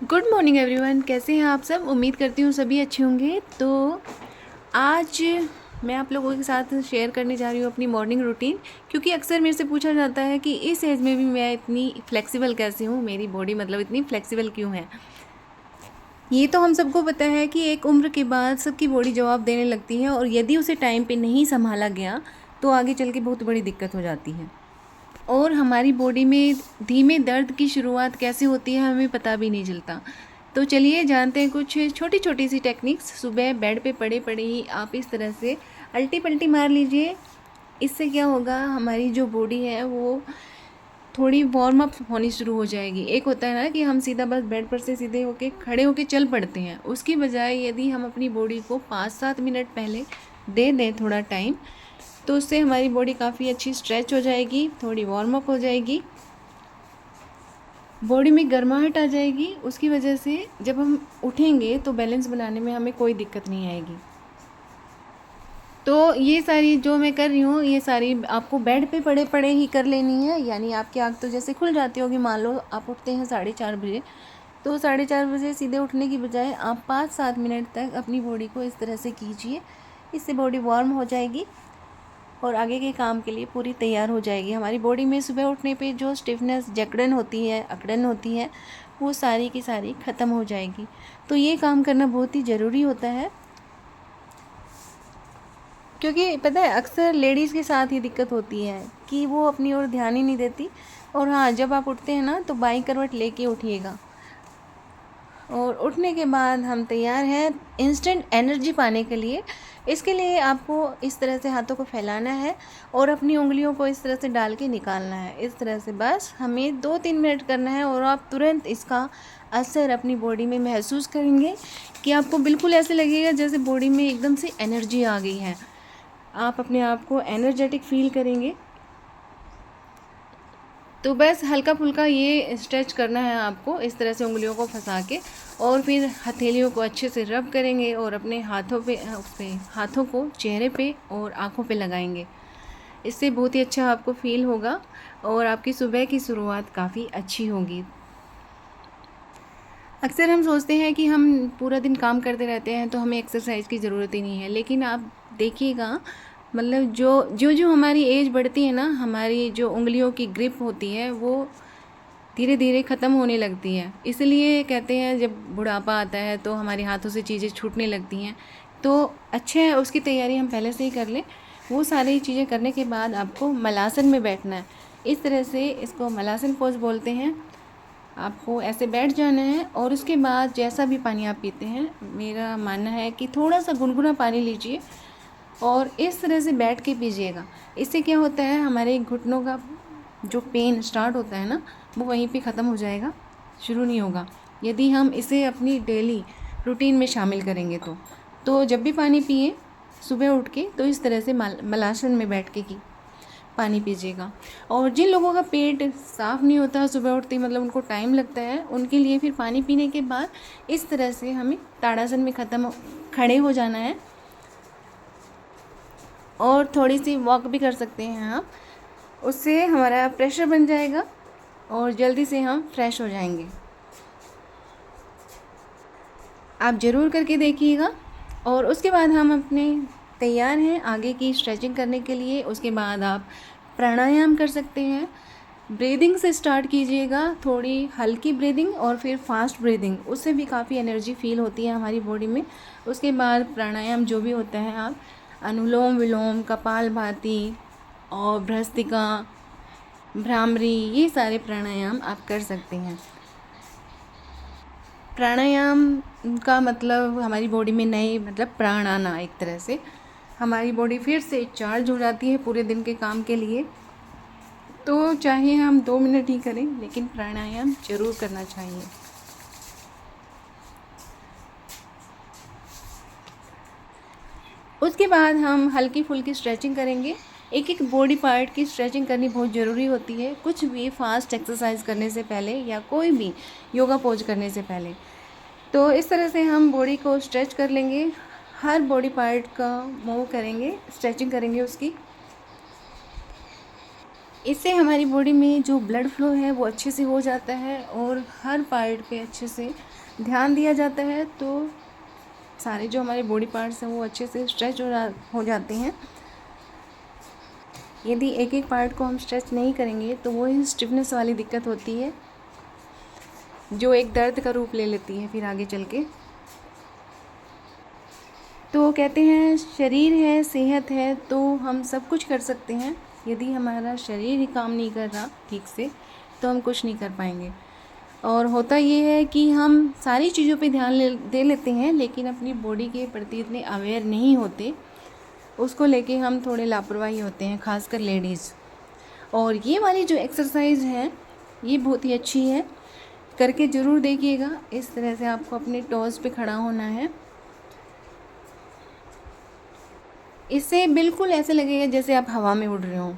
Good morning everyone, कैसे हैं आप सब। उम्मीद करती हूँ सभी अच्छे होंगे। तो आज मैं आप लोगों के साथ शेयर करने जा रही हूँ अपनी मॉर्निंग रूटीन, क्योंकि अक्सर मेरे से पूछा जाता है कि इस एज में भी मैं इतनी फ्लेक्सिबल कैसे हूँ, मेरी बॉडी मतलब इतनी फ्लेक्सिबल क्यों है। ये तो हम सबको पता है कि एक उम्र के बाद सबकी बॉडी जवाब देने लगती है, और यदि उसे टाइम पे नहीं संभाला गया तो आगे चल के बहुत बड़ी दिक्कत हो जाती है। और हमारी बॉडी में धीमे दर्द की शुरुआत कैसे होती है हमें पता भी नहीं चलता। तो चलिए जानते हैं कुछ छोटी छोटी सी टेक्निक्स। सुबह बेड पे पड़े पड़े ही आप इस तरह से अल्टी पल्टी मार लीजिए। इससे क्या होगा, हमारी जो बॉडी है वो थोड़ी वार्म अप होनी शुरू हो जाएगी। एक होता है ना कि हम सीधा बस बेड पर से सीधे होके खड़े होके चल पड़ते हैं, उसकी बजाय यदि हम अपनी बॉडी को 5-7 मिनट पहले दे दें थोड़ा टाइम, तो उससे हमारी बॉडी काफ़ी अच्छी स्ट्रेच हो जाएगी, थोड़ी वार्म अप हो जाएगी, बॉडी में गर्माहट आ जाएगी। उसकी वजह से जब हम उठेंगे तो बैलेंस बनाने में हमें कोई दिक्कत नहीं आएगी। तो ये सारी जो मैं कर रही हूँ, ये सारी आपको बेड पे पड़े पड़े ही कर लेनी है। यानी आपकी आँख तो जैसे खुल जाती होगी, मान लो आप उठते हैं 4:30 बजे, तो 4:30 बजे सीधे उठने की बजाय आप 5-7 मिनट तक अपनी बॉडी को इस तरह से कीजिए। इससे बॉडी वार्म हो जाएगी और आगे के काम के लिए पूरी तैयार हो जाएगी। हमारी बॉडी में सुबह उठने पे जो स्टिफनेस, जकड़न होती है, अकड़न होती है, वो सारी की सारी ख़त्म हो जाएगी। तो ये काम करना बहुत ही ज़रूरी होता है, क्योंकि पता है अक्सर लेडीज़ के साथ ही दिक्कत होती है कि वो अपनी ओर ध्यान ही नहीं देती। और हाँ, जब आप उठते हैं ना तो बाईं करवट लेके उठिएगा, और उठने के बाद हम तैयार हैं इंस्टेंट एनर्जी पाने के लिए। इसके लिए आपको इस तरह से हाथों को फैलाना है और अपनी उंगलियों को इस तरह से डाल के निकालना है। इस तरह से बस हमें 2-3 मिनट करना है, और आप तुरंत इसका असर अपनी बॉडी में महसूस करेंगे कि आपको बिल्कुल ऐसे लगेगा जैसे बॉडी में एकदम से एनर्जी आ गई है। आप अपने आप को एनर्जेटिक फील करेंगे। तो बस हल्का फुल्का ये स्ट्रेच करना है आपको, इस तरह से उंगलियों को फंसा के, और फिर हथेलियों को अच्छे से रब करेंगे और अपने हाथों पे हाथों को चेहरे पे और आँखों पे लगाएंगे। इससे बहुत ही अच्छा आपको फील होगा और आपकी सुबह की शुरुआत काफ़ी अच्छी होगी। अक्सर हम सोचते हैं कि हम पूरा दिन काम करते रहते हैं तो हमें एक्सरसाइज की ज़रूरत ही नहीं है, लेकिन आप देखिएगा, मतलब जो हमारी एज बढ़ती है ना, हमारी जो उंगलियों की ग्रिप होती है वो धीरे धीरे ख़त्म होने लगती है। इसलिए कहते हैं जब बुढ़ापा आता है तो हमारे हाथों से चीज़ें छूटने लगती हैं। तो अच्छा है उसकी तैयारी हम पहले से ही कर लें। वो सारी चीज़ें करने के बाद आपको मलासन में बैठना है। इस तरह से इसको मलासन पोज बोलते हैं। आपको ऐसे बैठ जाना है और उसके बाद जैसा भी पानी आप पीते हैं, मेरा मानना है कि थोड़ा सा गुनगुना पानी लीजिए और इस तरह से बैठ के पीजिएगा। इससे क्या होता है, हमारे घुटनों का जो पेन स्टार्ट होता है ना, वो वहीं पे ख़त्म हो जाएगा, शुरू नहीं होगा। यदि हम इसे अपनी डेली रूटीन में शामिल करेंगे तो जब भी पानी पिए सुबह उठ के, तो इस तरह से मलासन में बैठ के की पानी पीजिएगा। और जिन लोगों का पेट साफ़ नहीं होता सुबह उठते, मतलब उनको टाइम लगता है, उनके लिए फिर पानी पीने के बाद इस तरह से हमें ताड़ासन में खड़े हो जाना है, और थोड़ी सी वॉक भी कर सकते हैं आप। उससे हमारा प्रेशर बन जाएगा और जल्दी से हम फ्रेश हो जाएंगे। आप ज़रूर करके देखिएगा। और उसके बाद हम अपने तैयार हैं आगे की स्ट्रेचिंग करने के लिए। उसके बाद आप प्राणायाम कर सकते हैं। ब्रीदिंग से स्टार्ट कीजिएगा, थोड़ी हल्की ब्रीदिंग और फिर फास्ट ब्रीदिंग, उससे भी काफ़ी एनर्जी फील होती है हमारी बॉडी में। उसके बाद प्राणायाम जो भी होता है, आप अनुलोम विलोम, कपालभाति और भ्रस्तिका, भ्रामरी, ये सारे प्राणायाम आप कर सकते हैं। प्राणायाम का मतलब हमारी बॉडी में नए मतलब प्राण आना, एक तरह से हमारी बॉडी फिर से चार्ज हो जाती है पूरे दिन के काम के लिए। तो चाहे हम 2 मिनट ही करें, लेकिन प्राणायाम जरूर करना चाहिए। उसके बाद हम हल्की फुल्की स्ट्रेचिंग करेंगे। एक एक बॉडी पार्ट की स्ट्रेचिंग करनी बहुत ज़रूरी होती है, कुछ भी फास्ट एक्सरसाइज करने से पहले या कोई भी योगा पोज करने से पहले। तो इस तरह से हम बॉडी को स्ट्रेच कर लेंगे, हर बॉडी पार्ट का मूव करेंगे, स्ट्रेचिंग करेंगे उसकी। इससे हमारी बॉडी में जो ब्लड फ्लो है वो अच्छे से हो जाता है और हर पार्ट पे अच्छे से ध्यान दिया जाता है, तो सारे जो हमारे बॉडी पार्ट्स हैं वो अच्छे से स्ट्रेच हो जाते हैं। यदि एक एक पार्ट को हम स्ट्रेच नहीं करेंगे तो वो ही स्टिफनेस वाली दिक्कत होती है, जो एक दर्द का रूप ले लेती है फिर आगे चल के। तो कहते हैं शरीर है, सेहत है, तो हम सब कुछ कर सकते हैं। यदि हमारा शरीर ही काम नहीं कर रहा ठीक से तो हम कुछ नहीं कर पाएंगे। और होता ये है कि हम सारी चीज़ों पे ध्यान दे लेते हैं, लेकिन अपनी बॉडी के प्रति इतने अवेयर नहीं होते, उसको लेके हम थोड़े लापरवाही होते हैं, खासकर लेडीज़। और ये वाली जो एक्सरसाइज है ये बहुत ही अच्छी है, करके ज़रूर देखिएगा। इस तरह से आपको अपने टोज़ पे खड़ा होना है। इससे बिल्कुल ऐसे लगेगा जैसे आप हवा में उड़ रहे हो।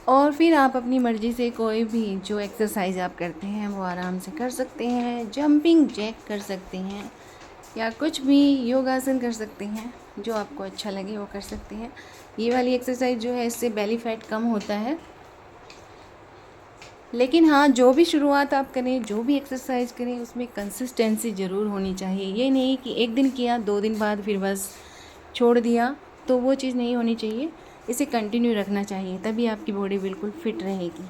और फिर आप अपनी मर्ज़ी से कोई भी जो एक्सरसाइज आप करते हैं वो आराम से कर सकते हैं। जंपिंग जैक कर सकते हैं या कुछ भी योगासन कर सकते हैं, जो आपको अच्छा लगे वो कर सकते हैं। ये वाली एक्सरसाइज जो है इससे बेली फैट कम होता है। लेकिन हाँ, जो भी शुरुआत आप करें, जो भी एक्सरसाइज करें, उसमें कंसिस्टेंसी ज़रूर होनी चाहिए। ये नहीं कि एक दिन किया 2 दिन बाद फिर बस छोड़ दिया, तो वो चीज़ नहीं होनी चाहिए। इसे कंटिन्यू रखना चाहिए, तभी आपकी बॉडी बिल्कुल फिट रहेगी।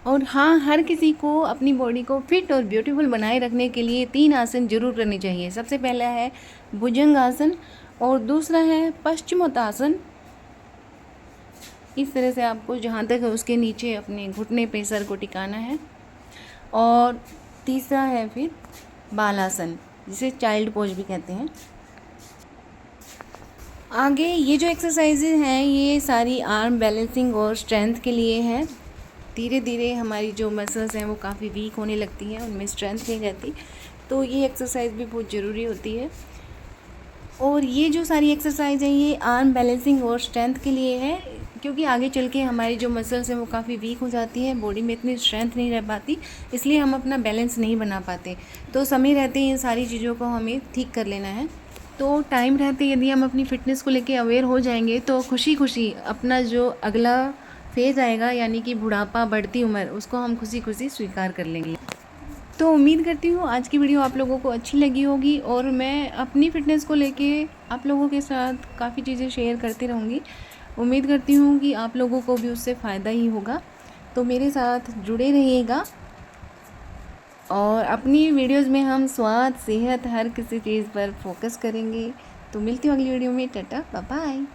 और हाँ, हर किसी को अपनी बॉडी को फिट और ब्यूटीफुल बनाए रखने के लिए 3 आसन जरूर करने चाहिए। सबसे पहला है भुजंग आसन और दूसरा है पश्चिमोत्तासन। इस तरह से आपको जहाँ तक है उसके नीचे अपने घुटने पे सर को टिकाना है। और तीसरा है फिर बालासन, जिसे चाइल्ड पोज भी कहते हैं। आगे ये जो एक्सरसाइजेज हैं ये सारी आर्म बैलेंसिंग और स्ट्रेंथ के लिए है। धीरे धीरे हमारी जो मसल्स हैं वो काफ़ी वीक होने लगती हैं, उनमें स्ट्रेंथ नहीं रहती, तो ये एक्सरसाइज भी बहुत ज़रूरी होती है। और ये जो सारी एक्सरसाइज हैं ये आर्म बैलेंसिंग और स्ट्रेंथ के लिए है, क्योंकि आगे चल के हमारी जो मसल्स हैं वो काफ़ी वीक हो जाती हैं, बॉडी में इतनी स्ट्रेंथ नहीं रह पाती, इसलिए हम अपना बैलेंस नहीं बना पाते। तो समय रहते इन सारी चीज़ों को हमें ठीक कर लेना है। तो टाइम रहते यदि हम अपनी फ़िटनेस को लेके अवेयर हो जाएंगे तो खुशी खुशी अपना जो अगला फेज़ आएगा, यानी कि बुढ़ापा, बढ़ती उम्र, उसको हम खुशी खुशी स्वीकार कर लेंगे। तो उम्मीद करती हूँ आज की वीडियो आप लोगों को अच्छी लगी होगी, और मैं अपनी फ़िटनेस को लेके आप लोगों के साथ काफ़ी चीज़ें शेयर करती रहूँगी। उम्मीद करती हूँ कि आप लोगों को भी उससे फ़ायदा ही होगा। तो मेरे साथ जुड़े रहिएगा, और अपनी वीडियोस में हम स्वाद, सेहत, हर किसी चीज़ पर फोकस करेंगे। तो मिलती हूँ अगली वीडियो में। Tata, bye bye.